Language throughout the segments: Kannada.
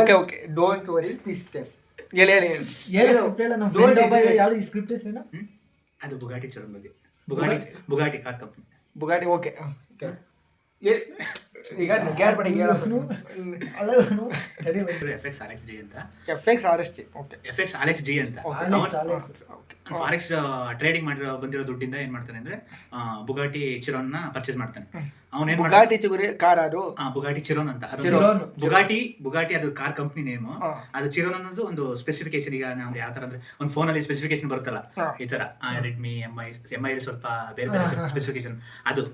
Okay okay don't worry please tell. ಹೇಳಿ ಹೇಳಿ ಯಾವ್ದು ಈ ಸ್ಕ್ರಿಪ್ಟ್ ಹೆಸರೇನು? ಅದು ಬುಗಾಟಿ ಚಿರೋನ್ ಬಗ್ಗೆ. Bugatti car company. Bugatti okay. ಈಗ ಗ್ಯಾರ್ಪಡಿ FX RXG ಅಂತ. FX RXG okay. FX RXG ಅಂತ. ಫಾರೆಕ್ಸ್ ಟ್ರೇಡಿಂಗ್ ಮಾಡಿರೋ ಬಂದಿರೋ ದುಡ್ಡಿಂದ ಏನ್ ಮಾಡ್ತಾನೆ ಅಂದ್ರೆ ಬುಗಾಟಿ ಚಿರೋನ್ ನ ಪರ್ಚೇಸ್ ಮಾಡ್ತಾನೆ. ಅವನೇನ್ ಬುಗಾಟಿ ಚಿಗುರಿ ಕಾರ್ ಅದು ಬುಗಾಟಿ ಚಿರೋನ್ ಅಂತ. ಬುಗಾಟಿ ಅದು ಕಾರ್ ಕಂಪ್ನಿ ನೇಮ್. ಅದು ಚಿರೋನ್ ಅನ್ನೋದು ಒಂದು ಸ್ಪೆಸಿಫಿಕೇಶನ್. ಈಗ ನಾವು ಯಾವ ತರ ಅಂದ್ರೆ ಒಂದು ಫೋನ್ ಅಲ್ಲಿ ಸ್ಪೆಸಿಫಿಕೇಶನ್ ಬರುತ್ತಲ್ಲ ಈ ತರ ರೆಡ್ಮಿ MI ಸ್ವಲ್ಪ ಬೇರೆ ಬೇರೆ ಸ್ಪೆಸಿಫಿಕೇಶನ್. ಅದು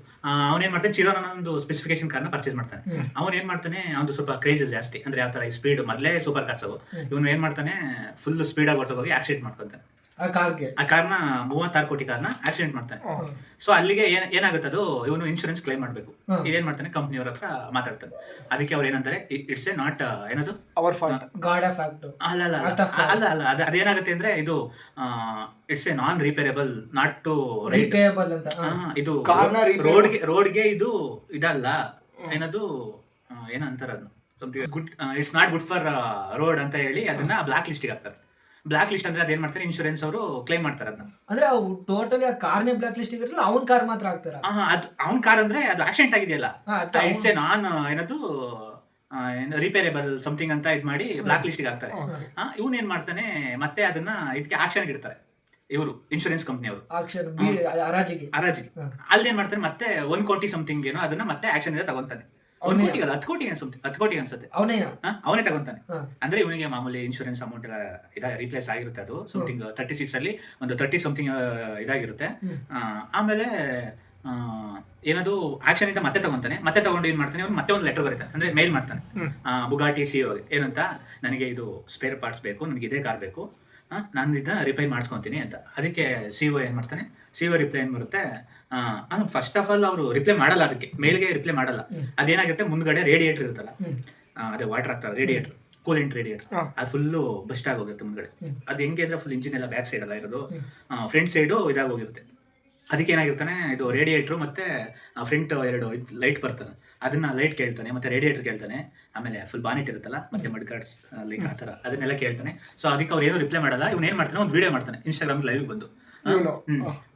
ಅವನೇನ್ ಮಾಡ್ತಾನೆ ಚಿರೋನ್ ಅನ್ನೋ ಒಂದು ಸ್ಪೆಸಿಫಿಕೇಶನ್ ಕಾರ್ನ ಪರ್ಚೇಸ್ ಮಾಡ್ತಾನೆ. ಅವನ್ ಏನ್ ಮಾಡ್ತಾನೆ ಅವ್ನು ಸ್ವಲ್ಪ ಕ್ರೇಜ್ ಜಾಸ್ತಿ. ಅಂದ್ರೆ ಯಾವ ತರ ಈ ಸ್ಪೀಡ್ ಮೊದಲೇ ಸೂಪರ್ ಕಾರ್ಸ್ ಅವು. ಇವನು ಏನ್ ಮಾಡ್ತಾನೆ ಫುಲ್ ಸ್ಪೀಡ್ ಆಗಿ ಹೋಗಿ ಆಕ್ಸಿಡೆಂಟ್ ಮಾಡ್ಕೊಂತಾನೆ. ಆ ಕಾರ್ನ 36 ಕೋಟಿ ಕಾರ್ನ ಆಕ್ಸಿಡೆಂಟ್ ಮಾಡ್ತಾನೆ. ಸೊ ಅಲ್ಲಿಗೆ ಏನಾಗುತ್ತೆ ಅದು ಇವನು ಇನ್ಶೂರೆನ್ಸ್ ಕ್ಲೈಮ್ ಮಾಡ್ಬೇಕು. ಇದೇನ್ ಮಾಡ್ತಾನೆ ಕಂಪ್ನಿಯವ್ರ ಹತ್ರ ಮಾತಾಡ್ತಾನೆ. ಅದಕ್ಕೆ ಅವ್ರು ಏನಂತಾರೆ ಇಟ್ಸ್ ಎ ನಾಟ್ ಏನದು our fault God of fact. ಅಲ್ಲ ಅದೇನಾಗುತ್ತೆ ಅಂದ್ರೆ ಇದು it's a non repairable not to repairable ಅಂತ. ಇದು ರೋಡ್ಗೆ ಇದು ಇದಲ್ಲ ಏನದು ಏನಂತಾರ ಅದನ್ನ something good it's not good for road ಅಂತ ಹೇಳಿ ಅದನ್ನ ಬ್ಲಾಕ್ ಲಿಸ್ಟಿಗೆ ಹಾಕ್ತಾರೆ. ಬ್ಲಾಕ್ ಲಿಸ್ಟ್ ಅಂದ್ರೆ ಅದೇನ್ ಮಾಡ್ತಾರೆ ಇನ್ಶೂರೆನ್ಸ್ ಅವರು ಕ್ಲೈಮ್ ಮಾಡ್ತಾರೆ ಅದನ್ನ. ಅಂದ್ರೆ ಟೋಟಲಿ ಆ ಕಾರ್ನೇ ಬ್ಲಾಕ್ ಲಿಸ್ಟ್ ಇರಲ್ಲ, ಅವ್ನ ಕಾರ್ ಮಾತ್ರ ಹಾಕ್ತಾರ. ಅದು ಅವ್ನ ಕಾರ್ ಅಂದ್ರೆ ಅದು ಆಕ್ಸಿಡೆಂಟ್ ಆಗಿದೆಯಲ್ಲ ಇಟ್ಸ್ ಎ ನಾನ್ ಏನದು ರಿಪೇರೇಬಲ್ ಸಮಥಿಂಗ್ ಅಂತ ಇದ್ ಮಾಡಿ ಬ್ಲಾಕ್ ಲಿಸ್ಟಿಗೆ ಹಾಕ್ತಾರೆ. ಇವನ್ ಏನ್ ಮಾಡ್ತಾನೆ ಮತ್ತೆ ಅದನ್ನ ಇದಕ್ಕೆ ಆಕ್ಷನ್ ಇಡ್ತಾರೆ ಇವರು ಇನ್ಶೂರೆನ್ಸ್ ಕಂಪ್ನಿಯವರು ಹರಾಜಿಗೆ. ಅಲ್ಲಿ ಏನ್ ಮಾಡ್ತಾನೆ ಮತ್ತೆ 1 ಕೋಟಿ ಸಮಥಿಂಗ್ ಏನೋ ಅದನ್ನ ಮತ್ತೆ ಆಕ್ಷನ್ ಇದೆ ತಗೊಂತಾನೆ. 1 ಕೋಟಿ ಅಲ್ಲ 10 ಕೋಟಿ ಅನ್ಸುತ್ತೆ ಅವನೇ ತಗೊಂತಾನೆ. ಅಂದ್ರೆ ಇವನಿಗೆ ಮಾಮೂಲಿ ಇನ್ಶೂರೆನ್ಸ್ ಅಮೌಂಟ್ ಎಲ್ಲ ರಿಪ್ಲೇಸ್ ಆಗಿರುತ್ತೆ. ಅದು ಸಮಥಿಂಗ್ 36 ಅಲ್ಲಿ ಒಂದು 30 ಸಮಥಿಂಗ್ ಇದಾಗಿರುತ್ತೆ. ಆಮೇಲೆ ಏನದು ಆಕ್ಷನ್ ಇಂದ ಮತ್ತೆ ತಗೊಂಡು ಏನ್ ಮಾಡ್ತಾನೆ ಅವ್ನು ಮತ್ತೆ ಒಂದು ಲೆಟರ್ ಬರೀತಾನೆ. ಅಂದ್ರೆ ಮೇಲ್ ಮಾಡ್ತಾನೆ ಬುಗಾಟಿ ಸಿಇಒಗೆ ಏನಂತ, ನನಗೆ ಇದು ಸ್ಪೇರ್ ಪಾರ್ಟ್ಸ್ ಬೇಕು, ನನಗೆ ಇದೇ ಕಾರ್ ಬೇಕು, ನಾನು ಇದನ್ನ ರಿಪೇರ್ ಮಾಡಿಸ್ಕೊತೀನಿ ಅಂತ. ಅದಕ್ಕೆ ಸಿಇಒ ಏನ್ ಮಾಡ್ತಾನೆ, ಸಿಇಒ ರಿಪ್ಲೈ ಏನ್ ಬರುತ್ತೆ, ಫಸ್ಟ್ ಆಫ್ ಆಲ್ ಅವರು ರಿಪ್ಲೈ ಮಾಡಲ್ಲ, ಅದಕ್ಕೆ ಮೇಲ್ಗೆ ರಿಪ್ಲೈ ಮಾಡಲ್ಲ. ಅದೇನಾಗುತ್ತೆ ಮುಂದ್ಗಡೆ ರೇಡಿಯೇಟರ್ ಇರುತ್ತಲ್ಲ, ಅದೇ ವಾಟರ್ ಆಗ್ತಾರೆ ರೇಡಿಯೇಟರ್, ಕೂಲೆಂಟ್ ರೇಡಿಯೇಟರ್, ಅದು ಫುಲ್ಲು ಬಸ್ಟ್ ಆಗೋಗಿರುತ್ತೆ ಮುಂದ್ಗಡೆ. ಅದು ಹೆಂಗೆ ಅಂದ್ರೆ ಫುಲ್ ಇಂಜಿನ್ ಎಲ್ಲ ಬ್ಯಾಕ್ ಸೈಡ್ ಎಲ್ಲ ಇರೋದು, ಫ್ರಂಟ್ ಸೈಡು ಇದಾಗೋಗಿರುತ್ತೆ. ಅದಕ್ಕೆ ಏನಾಗಿರ್ತಾನೆ ಇದು ರೇಡಿಯೇಟ್ರು ಮತ್ತೆ ಫ್ರಂಟ್ 2 ಲೈಟ್ ಬರ್ತದೆ, ಅದನ್ನ ಲೈಟ್ ಕೇಳ್ತಾನೆ, ಮತ್ತೆ ರೇಡಿಯೇಟರ್ ಕೇಳ್ತಾನೆ, ಆಮೇಲೆ ಫುಲ್ ಬಾನೆಟ್ ಇರುತ್ತಲ್ಲ, ಮತ್ತೆ ಮಡ್ ಗಾರ್ಡ್ಸ್ ಲೈಕ್ ಆ ಥರ ಅದನ್ನೆಲ್ಲ ಕೇಳ್ತಾನೆ. ಸೊ ಅದಕ್ಕೆ ಅವ್ರು ಏನೋ ರಿಪ್ಲೈ ಮಾಡಲ್ಲ. ಇವ್ನು ಏನು ಮಾಡ್ತಾನೆ, ಒಂದು ವಿಡಿಯೋ ಮಾಡ್ತಾನೆ ಇನ್ಸ್ಟಾಗ್ರಾಮ್ ಲೈವ್ ಬಂದು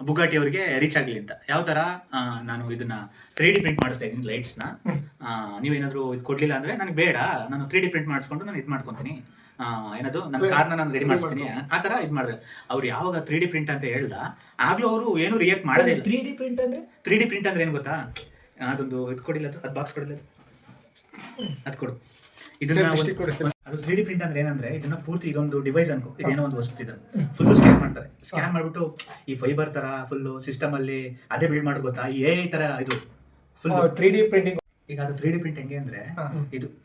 ಬುಗಾಟಿ ಅವರಿಗೆ ರೀಚ್ ಆಗಲಿ ಅಂತ. ಯಾವ ಥರ ನಾನು ಇದನ್ನ 3D ಪ್ರಿಂಟ್ ಮಾಡಿಸ್ತಾ ಇದ್ದೀನಿ ಲೈಟ್ಸ್ನ, ನೀವೇನಾದರೂ ಇದು ಕೊಡಲಿಲ್ಲ ಅಂದರೆ ನನಗೆ ಬೇಡ, ನಾನು 3D ಪ್ರಿಂಟ್ ಮಾಡಿಸ್ಕೊಂಡು ನಾನು ಇದು ಮಾಡ್ಕೊತೀನಿ, ಏನದು ನನ್ನ ಕಾರ್ನ ನಾನು ರೆಡಿ ಮಾಡಿಸ್ತೀನಿ ಆ ಥರ ಇದು ಮಾಡಿದೆ. ಅವ್ರು ಯಾವಾಗ 3D ಪ್ರಿಂಟ್ ಅಂತ ಹೇಳ್ದ ಆಗ್ಲೂ ಅವರು ಏನು ರಿಯಾಕ್ಟ್ ಮಾಡೋದೇ ಇಲ್ಲ. 3D ಪ್ರಿಂಟ್ ಅಂದ್ರೆ ಏನು ಗೊತ್ತಾ, ಅದೊಂದು ಇದು ಕೊಡಿಲ್ಲ, ಅದು ಬಾಕ್ಸ್ ಕೊಡಿಲ್ಲ, ಅದು ಕೊಡು ಇದನ್ನ. ಅದು 3D ಪ್ರಿಂಟ್ ಅಂದ್ರೆ ಏನಂದ್ರೆ ಇದನ್ನ ಪೂರ್ತಿ ಇದೊಂದು ಡಿವೈಸ್ ಅನ್ಕೋ, ಇದೇನೋ ಒಂದು ವಸ್ತು ಇದೆ, ಫುಲ್ಲು ಸ್ಕ್ಯಾನ್ ಮಾಡ್ತಾರೆ. ಸ್ಕ್ಯಾನ್ ಮಾಡ್ಬಿಟ್ಟು ಈ ಫೈಬರ್ ತರ ಫುಲ್ಲು ಸಿಸ್ಟಮ್ ಅಲ್ಲಿ ಅದೇ ಬಿಲ್ಡ್ ಮಾಡೋದು ಗೊತ್ತಾ, ಈ AI ತರ ಇದು ಫುಲ್ 3D ಪ್ರಿಂಟಿಂಗ್. ಈಗ ಅದು 3D ಪ್ರಿಂಟ್ ಹೆಂಗೆ ಅಂದ್ರೆ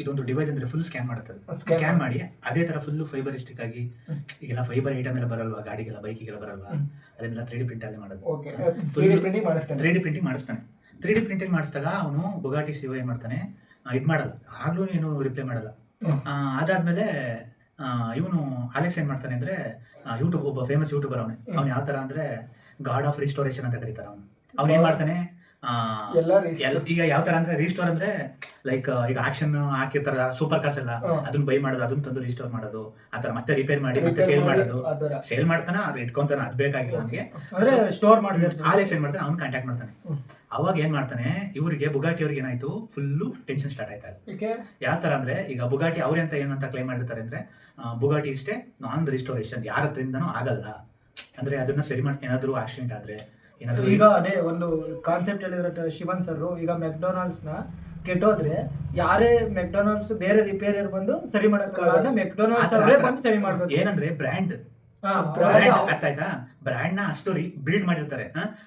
ಇದೊಂದು ಡಿವೈಸ್ ಅಂದ್ರೆ ಫುಲ್ ಸ್ಕ್ಯಾನ್ ಮಾಡುತ್ತೆ. ಸ್ಕ್ಯಾನ್ ಮಾಡಿ ಅದೇ ತರ ಫುಲ್ಲು ಫೈಬರಿಸ್ಟಿಕ್ ಆಗಿ, ಈಗೆಲ್ಲ ಫೈಬರ್ ಐಟಮ್ ಎಲ್ಲ ಬರಲ್ವಾ, ಗಾಡಿಗೆಲ್ಲ ಬೈಕಿಗೆಲ್ಲ ಬರಲ್ವಾ, ಅದನ್ನೆಲ್ಲ 3D ಪ್ರಿಂಟ್ ಅಲ್ಲಿ ಮಾಡೋದು. 3D ಪ್ರಿಂಟಿಂಗ್ ಮಾಡಿಸ್ತಾನೆ. 3D ಪ್ರಿಂಟಿಂಗ್ ಮಾಡಿಸಿದಾಗ ಅವನು ಬುಗಾಟಿ ಸಿಇಒ ಏನ್ ಮಾಡ್ತಾನೆ, ಇದು ಮಾಡಲ್ಲ, ಆಗ್ಲೂ ಏನು ರಿಪ್ಲೈ ಮಾಡಲ್ಲ. ಅದಾದ್ಮೇಲೆ ಇವನು ಅಲೆಕ್ಸ್ ಏನ್ ಮಾಡ್ತಾನೆ ಅಂದ್ರೆ, ಯೂಟ್ಯೂಬ್ ಒಬ್ಬ ಫೇಮಸ್ ಯೂಟ್ಯೂಬರ್ ಅವ್ನು ಯಾವ ತರ ಅಂದ್ರೆ ಗಾಡ್ ಆಫ್ ರಿಸ್ಟೋರೇಷನ್ ಅಂತ ಕರೀತಾರೆ. ಅವ್ನು ಏನ್ ಮಾಡ್ತಾನೆ, ಈಗ ಯಾವ ತರ ಅಂದ್ರೆ ರಿಸ್ಟೋರ್ ಅಂದ್ರೆ ಲೈಕ್ ಈಗ ಆಕ್ಷನ್ ಹಾಕಿರ್ತಾರ ಸೂಪರ್ ಕಾರ್ಸ್ ಎಲ್ಲ, ಅದನ್ನ ಬೈ ಮಾಡೋದು, ಅದನ್ನ ತಂದು ರಿಸ್ಟೋರ್ ಮಾಡೋದು, ಆತರ ಮತ್ತೆ ರಿಪೇರ್ ಮಾಡಿ ಮತ್ತೆ ಸೇಲ್ ಮಾಡ್ತಾನೆ, ಅದು ಇಟ್ಕೊಂತಾನೆ, ಅದ್ ಬೇಕಾಗಿಲ್ಲ ಅವನಿಗೆ, ಸ್ಟೋರ್ ಮಾಡಿದ್ರೆ. ಆಲೆಕ್ಸ್ ಏನ್ ಮಾಡ್ತಾನೆ, ಅವ್ನು ಕಾಂಟ್ಯಾಕ್ಟ್ ಮಾಡ್ತಾನೆ. ಅವಾಗ ಏನ್ ಮಾಡ್ತಾನೆ, ಇವರಿಗೆ ಬುಗಾಟಿ ಅವ್ರಿಗೆ ಏನಾಯ್ತು, ಫುಲ್ಲು ಟೆನ್ಷನ್ ಸ್ಟಾರ್ಟ್ ಆಯ್ತಾ. ಯಾವ ತರ ಅಂದ್ರೆ ಈಗ ಬುಗಾಟಿ ಅವ್ರೆ ಅಂತ ಏನಂತ ಕ್ಲೈಮ್ ಮಾಡಿರ್ತಾರೆ ಅಂದ್ರೆ, ಬುಗಾಟಿ ಇಷ್ಟೇ ನಾನ್ ರಿಸ್ಟೋರೇಷನ್, ಯಾರ ಹತ್ರದಿಂದನೂ ಆಗಲ್ಲ, ಅಂದ್ರೆ ಅದನ್ನ ಸರಿ ಮಾಡಿ ಏನಾದ್ರು ಆಕ್ಸಿಡೆಂಟ್ ಆದ್ರೆ ಏನಾದ್ರು. ಈಗ ಅದೇ ಒಂದು ಕಾನ್ಸೆಪ್ಟ್ ಹೇಳಿದ್ರೆ ಶಿವನ್ ಸರ್, ಈಗ ಮೆಕ್ಡೊನಾಲ್ಡ್ಸ್ ನ ಕೆಟ್ಟೋದ್ರೆ ಯಾರೇ ಮೆಕ್ಡೊನಾಲ್ಡ್ಸ್ ಬೇರೆ ರಿಪೇರಿಯರ್ ಬಂದು ಸರಿ ಮಾಡಕ್ಕಾಗಲ್ಲ, ಮೆಕ್ಡೊನಾಲ್ಡ್ಸ್ ಅವರೇ ಬಂದು ಸರಿ ಮಾಡ್ಬೇಕು. ಏನಂದ್ರೆ ಬ್ರ್ಯಾಂಡ್ ಅರ್ಥ ಆಯ್ತಾ, ಬ್ರ್ಯಾಂಡ್ ನ ಅಷ್ಟು ಬಿಲ್ಡ್ ಮಾಡಿರ್ತಾರೆ.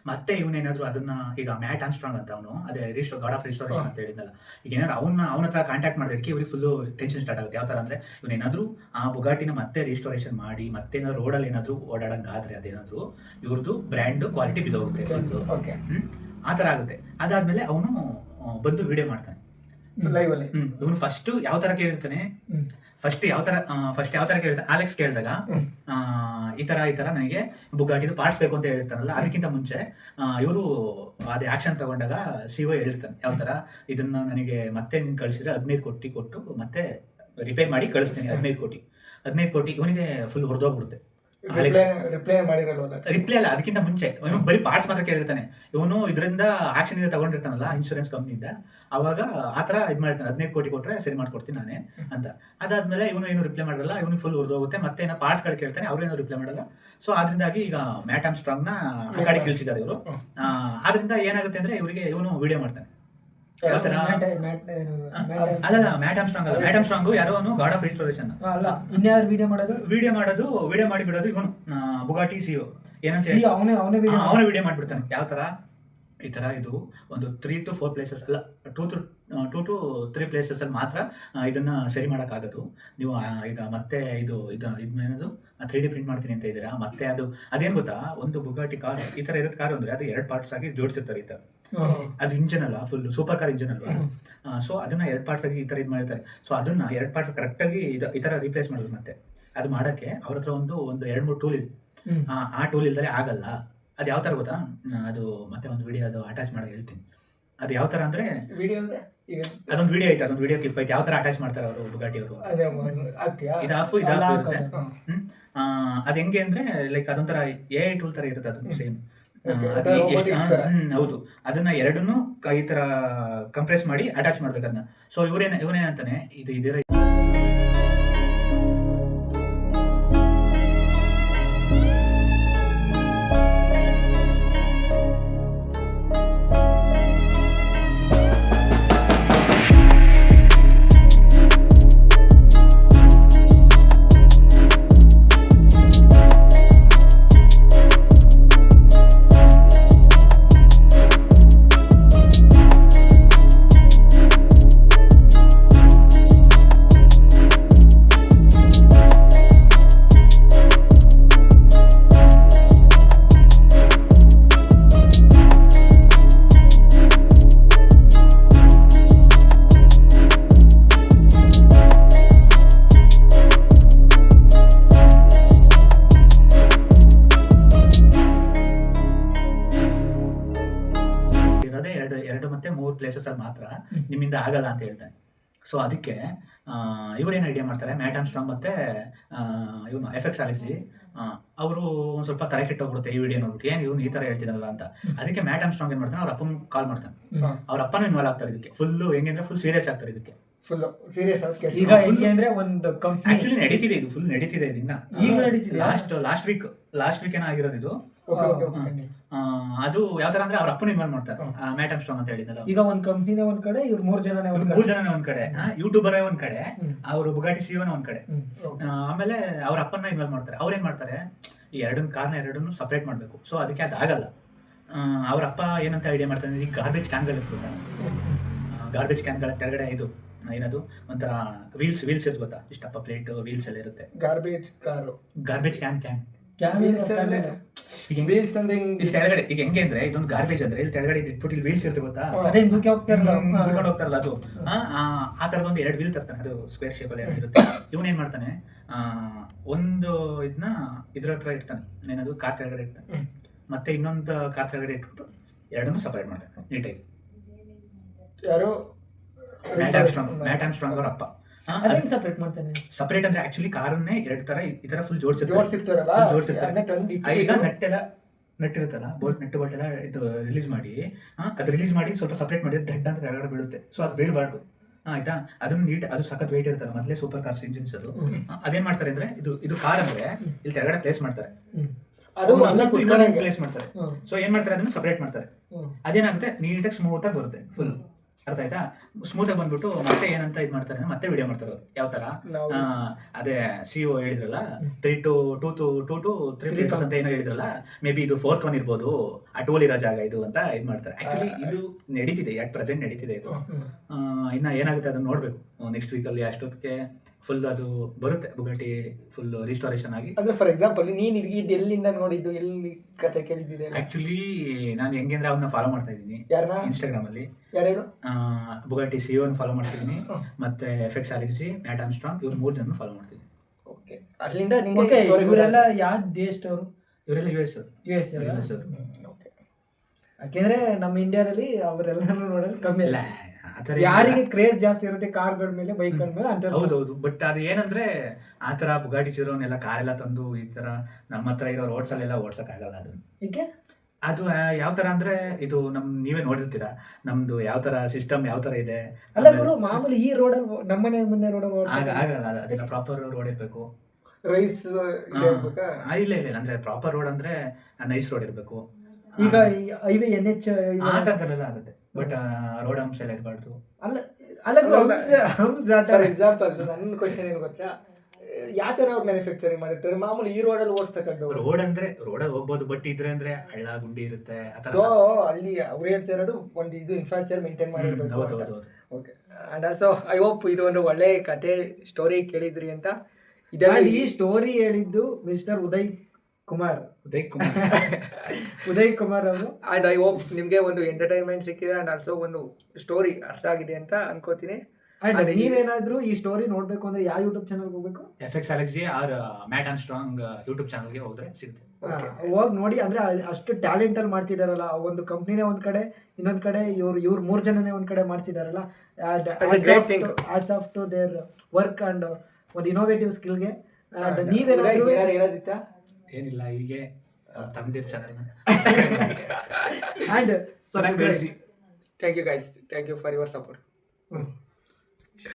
ಮತ್ತೆ ಇವನೇನಾದ್ರು ಅದನ್ನ, ಈಗ ಮ್ಯಾಟ್ ಆರ್ಮ್ಸ್ಟ್ರಾಂಗ್ ಅಂತ ಅವನು, ಅದೇ ಗಾಡ್ ಆಫ್ ರಿಸ್ಟೋರೇಷನ್ ಅಂತ ಹೇಳಿದ್ನಲ್ಲ, ಈಗ ಏನಾದ್ರು ಅವನ ಹತ್ರ ಕಾಂಟ್ಯಾಕ್ಟ್ ಮಾಡಿದಕ್ಕೆ ಇವ್ರಿಗೆ ಫುಲ್ಲು ಟೆನ್ಷನ್ ಸ್ಟಾರ್ಟ್ ಆಗುತ್ತೆ. ಯಾವ ತರ ಅಂದ್ರೆ, ಇವನೇನಾದ್ರು ಆ ಬುಗಾಟಿನ ಮತ್ತೆ ರಿಸ್ಟೋರೇಷನ್ ಮಾಡಿ ಮತ್ತೆ ಏನಾದ್ರು ರೋಡಲ್ಲಿ ಏನಾದ್ರು ಓಡಾಡಂಗಾದ್ರೆ ಅದೇನಾದ್ರು ಇವ್ರದ್ದು ಬ್ರ್ಯಾಂಡ್ ಕ್ವಾಲಿಟಿ ಬಿದ್ದೋಗುತ್ತೆ ಫುಲ್ಲು. ಆ ತರ ಆಗುತ್ತೆ. ಅದಾದ್ಮೇಲೆ ಅವನು ಬಂದು ವಿಡಿಯೋ ಮಾಡ್ತಾನೆ ಲೈವ್ ಅಲ್ಲಿ. ಇವನು ಫಸ್ಟ್ ಯಾವ ತರ ಕೇಳಿರ್ತಾನೆ, ಫಸ್ಟ್ ಯಾವ ತರ ಕೇಳ್ತಾನೆ, ಅಲೆಕ್ಸ್ ಕೇಳಿದಾಗ ಈ ತರ ನನಗೆ ಬುಗಾಟಿದು ಪಾರ್ಟ್ಸ್ ಬೇಕು ಅಂತ ಹೇಳಿರ್ತಾನಲ್ಲ, ಅದಕ್ಕಿಂತ ಮುಂಚೆ ಇವರು ಅದೇ ಆಕ್ಷನ್ ತಗೊಂಡಾಗ ಸಿಇಒ ಹೇಳಿರ್ತಾನೆ ಯಾವ ತರ, ಇದನ್ನ ನನಗೆ ಮತ್ತೆ ನೀನು ಕಳಿಸಿದ್ರೆ 15 ಕೋಟಿ ಕೊಟ್ಟು ಮತ್ತೆ ರಿಪೇರ್ ಮಾಡಿ ಕಳಿಸ್ತೀನಿ 15 ಕೋಟಿ ಇವನಿಗೆ ಫುಲ್ ಹೊರದೋಗ್ಬಿಡುತ್ತೆ. ರಿಪ್ಲೈ ಮಾಡಿರಲ್ವಲ್ಲ, ರಿಪ್ಲೈ ಅಲ್ಲ, ಅದಕ್ಕಿಂತ ಮುಂಚೆ ಇವನು ಬರೀ ಪಾರ್ಟ್ಸ್ ಮಾತ್ರ ಕೇಳಿರ್ತಾನೆ. ಇವನು ಇದರಿಂದ ಆಕ್ಷನ್ ಇಂದ ತಗೊಂಡಿರ್ತಾನಲ್ಲ ಇನ್ಶೂರೆನ್ಸ್ ಕಂಪ್ನಿಯಿಂದ, ಅವಾಗ ಆ ಥರ ಇದು ಮಾಡಿರ್ತಾನೆ, 15 ಕೋಟಿ ಕೊಟ್ಟರೆ ಸರಿ ಮಾಡ್ಕೊಡ್ತೀನಿ ನಾನೇ ಅಂತ. ಅದಾದ್ಮೇಲೆ ಇವನು ಏನು ರಿಪ್ಲೈ ಮಾಡಲ್ಲ, ಇವನಿಗೆ ಫುಲ್ ಹೊರದೋಗುತ್ತೆ. ಮತ್ತೆ ಏನೋ ಪಾರ್ಟ್ಸ್ಗಳು ಕೇಳ್ತಾನೆ, ಅವ್ರೇನೋ ರಿಪ್ಲೈ ಮಾಡಲ್ಲ. ಸೊ ಅದರಿಂದಾಗಿ ಈಗ ಮ್ಯಾಟ್ ಆರ್ಮ್ಸ್ಟ್ರಾಂಗ್ನ ಆ ಕಡೆ ಕಳಿಸಿದ್ದಾರೆ ಇವರು. ಆದ್ರಿಂದ ಏನಾಗುತ್ತೆ ಅಂದ್ರೆ ಇವರಿಗೆ ಇವನು ವಿಡಿಯೋ ಮಾಡ್ತಾನೆ. ಯಾವ ಥರ ಅಲ್ಲ, ಮ್ಯಾಟ್ ಆರ್ಮ್ಸ್ಟ್ರಾಂಗ್ ಯಾರೋ ಗಾಡ್ ಆಫ್ ರಿಸ್ಟೋರೇಷನ್ ಅಲ್ಲ, ಇನ್ಯಾರು ವಿಡಿಯೋ ಮಾಡಿ ಬಿಡೋದು ಇವನು ಬುಗಾಟಿ ಸಿಒ ಏನಂತ ಅವನೇ ವಿಡಿಯೋ ಮಾಡ್ಬಿಡ್ತಾನೆ. ಯಾವ ತರ ಈ ತರ ಇದು ಒಂದು 3 to 4 ಪ್ಲೇಸಸ್ ಅಲ್ಲ, 2 to 3 ಪ್ಲೇಸಸ್ ಅಲ್ಲಿ ಮಾತ್ರ ಇದನ್ನ ಸರಿ ಮಾಡೋಕ್ಕಾಗೋದು. ನೀವು ಈಗ ಮತ್ತೆ ಏನದು 3D ಪ್ರಿಂಟ್ ಮಾಡ್ತೀನಿ ಅಂತ ಇದ್ದೀರಾ, ಮತ್ತೆ ಅದೇನು ಗೊತ್ತಾ, ಒಂದು ಬುಗಾಟಿ ಕಾರ್ ಈ ತರ ಇರೋದು ಕಾರು ಅಂದ್ರೆ ಅದು 2 ಪಾರ್ಟ್ಸ್ ಆಗಿ ಜೋಡಿಸಿರ್ತಾರೆ ಈ ತರ. ಅದು ಇಂಜನ್ ಅಲ್ಲ, ಫುಲ್ ಸೂಪರ್ ಕಾರ್ ಇಂಜನ್ ಅಲ್ವಾ. ಸೊ ಅದನ್ನ 2 ಪಾರ್ಟ್ಸ್ ಆಗಿ ಈ ತರ ಇದು ಮಾಡಿರ್ತಾರೆ. ಸೊ ಅದನ್ನ 2 ಪಾರ್ಟ್ಸ್ ಕರೆಕ್ಟ್ ಆಗಿ ಈ ತರ ರೀಪ್ಲೇಸ್ ಮಾಡೋದು. ಮತ್ತೆ ಅದು ಮಾಡಕ್ಕೆ ಅವ್ರ ಹತ್ರ ಒಂದು 2-3 ಟೂಲ್ ಇದೆ. ಆ ಟೂಲ್ ಇಲ್ದರೆ ಆಗಲ್ಲ. ಅದು ಯಾವ ತರ ಗೊತ್ತಾ, ಅದು ಮತ್ತೆ ಒಂದು ವಿಡಿಯೋ ಅದು ಅಟ್ಯಾಚ್ ಮಾಡಿ ಹೇಳ್ತೀನಿ. ಅದು ಯಾವ ತರ ಅಂದ್ರೆ ಅದೊಂದು ವಿಡಿಯೋ ಐತೆ, ಅದೊಂದು ವಿಡಿಯೋ ಕ್ಲಿಪ್ ಐತೆ, ಯಾವ ತರ ಅಟ್ಯಾಚ್ ಮಾಡ್ತಾರೆ ಅವರು ಬುಗಾಟಿ ಅವರು. ಇದು ಆಫ್ ಇರುತ್ತೆ. ಅದು ಹೆಂಗೆ ಅಂದ್ರೆ ಲೈಕ್ ಅದೊಂಥರ AI ಟೂಲ್ ತರ ಇರುತ್ತೆ, ಅದು ಸೇಮ್. ಹೌದು, ಅದನ್ನ ಎರಡನ್ನೂ ಈ ತರ ಕಂಪ್ರೆಸ್ ಮಾಡಿ ಅಟ್ಯಾಚ್ ಮಾಡ್ಬೇಕು ಅದನ್ನ. ಸೊ ಇವನೇನಂತಾನೆ ಇದರ ಪ್ಲೇಸಸ್ ಅಲ್ಲಿ ಮಾತ್ರ ನಿಮ್ಮಿಂದ ಆಗಲ್ಲ ಅಂತ ಹೇಳ್ತಾನೆ. ಸೊ ಅದಕ್ಕೆ ಇವರೇನು ಐಡಿಯಾ ಮಾಡ್ತಾರೆ, ಮ್ಯಾಟ್ ಆರ್ಮ್ಸ್ಟ್ರಾಂಗ್ ಮತ್ತೆ ಇವನು FX ಅಲೆಕ್ಸಿ ಅವರು ಒಂದು ಸ್ವಲ್ಪ ತಲೆ ಕೆಟ್ಟೋಗ್ಬಿಡುತ್ತೆ ಈ ವಿಡಿಯೋ ನೋಡ್ಬಿಟ್ಟು, ಏನು ಇವನು ಈ ತರ ಹೇಳ್ತಿದ್ರಲ್ಲ ಅಂತ. ಅದಕ್ಕೆ ಮ್ಯಾಟ್ ಆರ್ಮ್ಸ್ಟ್ರಾಂಗ್ ಏನ್ ಮಾಡ್ತಾನೆ, ಅವ್ರ ಅಪ್ಪನ ಕಾಲ್ ಮಾಡ್ತಾನೆ. ಅವ್ರ ಅಪ್ಪನೂ ಇನ್ವಾಲ್ವ್ ಆಗ್ತಾರೆ ಇದಕ್ಕೆ, ಫುಲ್ ಹೆಂಗಂದ್ರೆ ಫುಲ್ ಸೀರಿಯಸ್ ಆಗ್ತಾರೆ ಇದಕ್ಕೆ. ಈಗ ಹೆಂಗೆ ಅಂದ್ರೆ ಒಂದು ಕಂಪನಿ ಆಕ್ಚುಲಿ ನಡೀತಿದೆ, ಇದು ಫುಲ್ ನಡೀತಿದೆ, ಇನ್ನ ಈಗ ನಡೀತಿದೆ. ಲಾಸ್ಟ್ ವೀಕ್ ಏನಾಗಿರೋದು ಇದು. ಅದು ಯಾವ ತರ ಅಂದ್ರೆ ಅವ್ರ ಅಪ್ಪನ ಇನ್ವಾಲ್ವ್ ಮಾಡ್ತಾರೆ, ಮ್ಯಾಟ್ ಆರ್ಮ್ಸ್ಟ್ರಾಂಗ್ ಅಂತ ಹೇಳಿದ್ನಲ್ಲ. ಈಗ ಒಂದ್ ಕಂಪನಿನೇ ಒಂದ್ ಕಡೆ, ಇವ್ರು 3 ಜನನೇ ಒಂದ್ ಕಡೆ, ಯೂಟ್ಯೂಬರ್ ಒಂದ್ ಕಡೆ, ಅವರು ಬುಗಾಟಿ ಸಿಒನ ಒಂದ್ ಕಡೆ, ಆಮೇಲೆ ಅವ್ರ ಅಪ್ಪನ ಇನ್ವಾಲ್ವ್ ಮಾಡ್ತಾರೆ. ಅವ್ರೇನ್ ಮಾಡ್ತಾರೆ, ಈ ಎರಡನ್ನು ಸಪರೇಟ್ ಮಾಡ್ಬೇಕು. ಸೊ ಅದಕ್ಕೆ ಅದಾಗಲ್ಲ. ಅವ್ರ ಅಪ್ಪ ಏನಂತ ಐಡಿಯಾ ಮಾಡ್ತಾರೆ, ಈ ಗಾರ್ಬೇಜ್ ಕ್ಯಾನ್ಗಳು ಇರ್ತದೆ, ಗಾರ್ಬೇಜ್ ಕ್ಯಾನ್ಗಳ ಕೆಳಗಡೆ ಇದು ಏನದು ಒಂಥರ ವೀಲ್ಸ್ ಇರುತ್ತೆ ಗೊತ್ತಾ, ಇಷ್ಟಪ್ಪ ಪ್ಲೇಟ್ ವೀಲ್ಸ್ ಎಲ್ಲ ಇರುತ್ತೆ. ಗಾರ್ಬೇಜ್ ಕ್ಯಾನ್ ಕೆಳಗಡೆ ಈಗ ಹೆಂಗೆ ಅಂದ್ರೆ ಇದೊಂದು ಗಾರ್ಬೇಜ್ ಅಂದ್ರೆ ಇಲ್ಲಿ ಕೆಳಗಡೆ ಇಟ್ಬಿಟ್ಟು ಇಲ್ಲಿ ವೀಲ್ಸ್ ಇರುತ್ತೆ ಗೊತ್ತಾ, ಮುಳ್ಕೊಂಡು ಹೋಗ್ತಾರಲ್ಲ ಅದು. ಆ ತರದೊಂದು 2 ವೀಲ್ ತರ್ತಾನೆ, ಅದು ಸ್ಕ್ವೇರ್ ಶೇಪ್ ಅಲ್ಲಿ ಇರುತ್ತೆ. ಇವನೇನ್ ಮಾಡ್ತಾನೆ, ಒಂದು ಇದನ್ನ ಇದ್ರ ಹತ್ರ ಇಡ್ತಾನೆ, ಏನದು ಕಾರ್ ಕೆಳಗಡೆ ಇಡ್ತಾನೆ, ಮತ್ತೆ ಇನ್ನೊಂದು ಕಾರ್ ಕೆಳಗಡೆ ಇಟ್ಬಿಟ್ಟು ಎರಡನ್ನೂ ಸಪರೇಟ್ ಮಾಡ್ತಾನೆ ನೀಟಾಗಿ. ಮ್ಯಾಟ್ ಆರ್ಮ್ಸ್ಟ್ರಾಂಗ್ ಅವ್ರ ಅಪ್ಪ ಸಪರೇಟ್ ಅಂದ್ರೆ ಆಕ್ಚುಲಿ ಕಾರನ್ನೇ 2 ತರ ಈ ತರ ಫುಲ್ ಜೋಡಿಸಿರ್ತಾರೆ. ಈಗ ನಟ್ಟಿರುತ್ತಲ್ಲ ಬೋಲ್ಟ್ ಎಲ್ಲ ಇದು ರಿಲೀಸ್ ಮಾಡಿ ಸ್ವಲ್ಪ ಸಪರೇಟ್ ಮಾಡಿ ದಡ್ಡ ಅಂತ ಕೆಳಗಡೆ ಬೀಳುತ್ತೆ. ಸೊ ಅದು ಬೀಳಬಾರ್ದು, ಆಯ್ತಾ. ಅದನ್ನ ಅದು ಸಖತ್ ವೇಟ್ ಇರುತ್ತಲ್ಲ, ಮೊದಲೇ ಸೂಪರ್ ಕಾರ್ಸ್ ಇಂಜಿನ್ಸ್ ಅದು. ಅದೇನ್ ಮಾಡ್ತಾರೆ ಅಂದ್ರೆ ಇದು ಕಾರ್ ಅಂದ್ರೆ ಇಲ್ಲಿ ಕೆಳಗಡೆ ಪ್ಲೇಸ್ ಮಾಡ್ತಾರೆ, ಪ್ಲೇಸ್ ಮಾಡ್ತಾರೆ. ಸೊ ಏನ್ ಮಾಡ್ತಾರೆ, ಅದನ್ನ ಸಪರೇಟ್ ಮಾಡ್ತಾರೆ. ಅದೇನಾಗುತ್ತೆ, ನೀಟಾಗಿ ಸ್ಮೂತ್ ಆಗಿ ಬರುತ್ತೆ ಫುಲ್. ಅರ್ಥ ಆಯ್ತಾ? ಸ್ಮೂತ್ ಆಗಿ ಬಂದ್ಬಿಟ್ಟು ಮತ್ತೆ ಏನಂತ ಇದು ಮಾಡ್ತಾರೆ, ಮತ್ತೆ ವಿಡಿಯೋ ಮಾಡ್ತಾರೆ ಅವ್ರು. ಯಾವ ತರ ಅದೇ CEO ಹೇಳಿದ್ರಲ್ಲ 3 to 3 ಪ್ಲೇಸಸ್ ಅಂತ ಏನೋ ಹೇಳಿದ್ರಲ್ಲ, ಮೇ ಬಿ ಇದು 4th one ಇರ್ಬೋದು, ಆ ಟೋಲ್ ಇರೋ ಜಾಗ ಇದು ಅಂತ ಇದು ಮಾಡ್ತಾರೆ. ಆಕ್ಚುಲಿ ಇದು ನಡೀತಿದೆ, ಯಾಕೆ ಪ್ರೆಸೆಂಟ್ ನಡೀತಿದೆ ಇದು. ಇನ್ನ ಏನಾಗುತ್ತೆ ಅದನ್ನ ನೋಡ್ಬೇಕು ನೆಕ್ಸ್ಟ್ ವೀಕಲ್ಲಿ. ಅಷ್ಟೊತ್ತಿಗೆ ಫುಲ್ ಅದು ಬರುತ್ತೆ ಬುಗಾಟಿ ಫುಲ್ ರಿಸ್ಟೋರೇಷನ್ ಆಗಿ. ಅಂದ್ರೆ ಫಾರ್ ಎಕ್ಸಾಂಪಲ್ ನೀನ್ ಇದು ಎಲ್ಲಿಂದ ನೋಡಿದ್ದು, ಎಲ್ಲಿ ಕತೆ ಕೇಳಿದ್ದೆ? ಆಕ್ಚುಲಿ ನಾನು ಹೆಂಗೆ ಅಂದ್ರೆ ಅವನ್ನ ಫಾಲೋ ಮಾಡ್ತಾ ಇದ್ದೀನಿ ಇನ್ಸ್ಟಾಗ್ರಾಮ್ ಅಲ್ಲಿ. ಯಾರು? ಬುಗಾಟಿ CEO ಫಾಲೋ ಮಾಡ್ತಿದ್ದೀನಿ, ಮತ್ತೆ FX ಅಲೆಕ್ಸಿ, ಮ್ಯಾಟ್ ಆರ್ಮ್ಸ್ಟ್ರಾಂಗ್, ಇವ್ರು 3 ಜನ ಫಾಲೋ ಮಾಡ್ತಿದ್ದೀನಿ. ಓಕೆ, ಅಲ್ಲಿಂದ ನಿಮಗೆ ಇವರೆಲ್ಲ ಯಾವ ದೇಶದವರು? ಇವರೆಲ್ಲ US ಅವರು. ಯಾಕೆಂದ್ರೆ ನಮ್ಮ ಇಂಡಿಯಾದಲ್ಲಿ ಅವರೆಲ್ಲರೂ ನೋಡೋದು ಕಮ್ಮಿ ಇಲ್ಲ, ಆತರ ಯಾರಿಗೆ ಕ್ರೇಜ್ ಜಾಸ್ತಿ ಇರುತ್ತೆ ಕಾರ್ಗಳ ಮೇಲೆ ಬೈಕ್ಗಳ ಮೇಲೆ ಅಂತ. ಹೌದೌದು, ಬಟ್ ಅದು ಏನಂದ್ರೆ ಆತರ ಬುಗಾಡಿ ಚಿರೋನೆಲ್ಲ ಕಾರೆಲ್ಲ ತಂದು ಈ ತರ ನಮ್ಮ ಹತ್ರ ಇರೋ ರೋಡ್ಸ್ ಅಲ್ಲೆಲ್ಲ ಓಡ್ಸಕ್ ಆಗಲ್ಲ ಅದನ್ನ. ಏಕೆ? ಅದು ಯಾವ ತರ ಅಂದ್ರೆ ಇದು ನೀವೇ ನೋಡಿರ್ತೀರಾ ನಮ್ದು ಯಾವ ತರ ಸಿಸ್ಟಮ್ ಯಾವ ತರ ಇದೆ. ಅಲ್ಲ ಗುರು, ಮಾಮೂಲಿ ಈ ರೋಡಲ್ಲಿ ನಮ್ಮನೆ ಮುಂದೆ ರೋಡಲ್ಲಿ ಆಗಲ್ಲ, ಅದನ್ನ ಪ್ರಾಪರ್ ರೋಡ್ ಇರ್ಬೇಕು. ರೈಸ್ ಇಲ್ಲ ಅಂದ್ರೆ ಪ್ರಾಪರ್ ರೋಡ್ ಅಂದ್ರೆ ನೈಸ್ ರೋಡ್ ಇರ್ಬೇಕು. ಈಗ ಹೈವೇ NH ಆ ಥರದಲ್ಲೆಲ್ಲ ಆಗುತ್ತೆ, ಬಟ್ ರೋಡ್ ಅಂಶ ಎಲ್ಲ ಇರಬಾರ್ದು. ಫಾರ್ ಎಕ್ಸಾಂಪಲ್ ನನ್ನ ಕ್ವಶನ್ ಏನು ಗೊತ್ತಾ, ಯಾವ ತರ ಅವ್ರು ಮ್ಯಾನುಫ್ಯಾಕ್ಚರಿಂಗ್ ಮಾಡಿರ್ತಾರೆ? ಮಾಮೂಲಿ ಈ ರೋಡಲ್ಲಿ ಓಡಿಸ್ತಕ್ಕಂಥ ರೋಡ್ ಅಂದ್ರೆ ರೋಡಲ್ಲಿ ಹೋಗ್ಬೋದು, ಬಟ್ ಇದ್ರೆ ಅಂದ್ರೆ ಹಳ್ಳ ಗುಂಡಿ ಇರುತ್ತೆ. ಸೊ ಅಲ್ಲಿ ಅವ್ರು ಹೇಳ್ತಾ ಇರೋದು ಒಂದು ಇದು ಇನ್ಫ್ರಾಸ್ಟ್ರಕ್ಚರ್ ಮೇಂಟೈನ್ ಮಾಡಿರ್ಬೇಕು ಅಂತ. Okay, and also I hope ಇದು ಒಂದು ಒಳ್ಳೆ ಕತೆ ಸ್ಟೋರಿ ಕೇಳಿದ್ರಿ ಅಂತ. ಇದರಲ್ಲಿ ಈ ಸ್ಟೋರಿ ಹೇಳಿದ್ದು ಮಿಸ್ಟರ್ ಉದಯ್ ಕುಮಾರ್ ಅವರು. ಅಂಡ್ ಐ ಹೋಪ್ ನಿಮಗೆ ಒಂದು ಎಂಟರ್ಟೈನ್ಮೆಂಟ್ ಸಿಕ್ಕಿದೆ ಅಂಡ್ ಆಲ್ಸೋ ಒಂದು ಸ್ಟೋರಿ ಅರ್ಥ ಆಗಿದೆ ಅಂತ ಅನ್ಕೋತೀನಿ. ಅಂಡ್ ನೀವೇನಾದ್ರೂ ಈ ಸ್ಟೋರಿ ನೋಡ್ಬೇಕು ಅಂದ್ರೆ ಯಾವ ಯೂಟ್ಯೂಬ್ ಚಾನಲ್ ಹೋಗ್ಬೇಕು? FX Alex J or Matt and Strong YouTube ಚಾನಲ್ಗೆ ಹೋದ್ರೆ ಸಿಗುತ್ತೆ. ಹೋಗಿ ನೋಡಿ. ಅಂದ್ರೆ ಅಷ್ಟು ಟ್ಯಾಲೆಂಟ್ ಅಲ್ಲಿ ಮಾಡ್ತಿದಾರಲ್ಲ, ಒಂದು ಕಂಪ್ನಿನೇ ಒಂದ್ ಕಡೆ, ಇನ್ನೊಂದ್ ಕಡೆ ಇವ್ರು 3 ಜನನೇ ಒಂದ್ ಕಡೆ ಮಾಡ್ತಿದಾರಲ್ಲ. Hats off to their work and ಒಂದು ಇನೋವೇಟಿವ್ ಸ್ಕಿಲ್ಗೆ. ನೀವೇನಾದ್ರೂ ಹೇಳೋದಿತ್ತಾ? ಏನಿಲ್ಲ, ಹೀಗೆ ತಮ್ಮದಿರ್ channel and thank you guys, thank you for your support.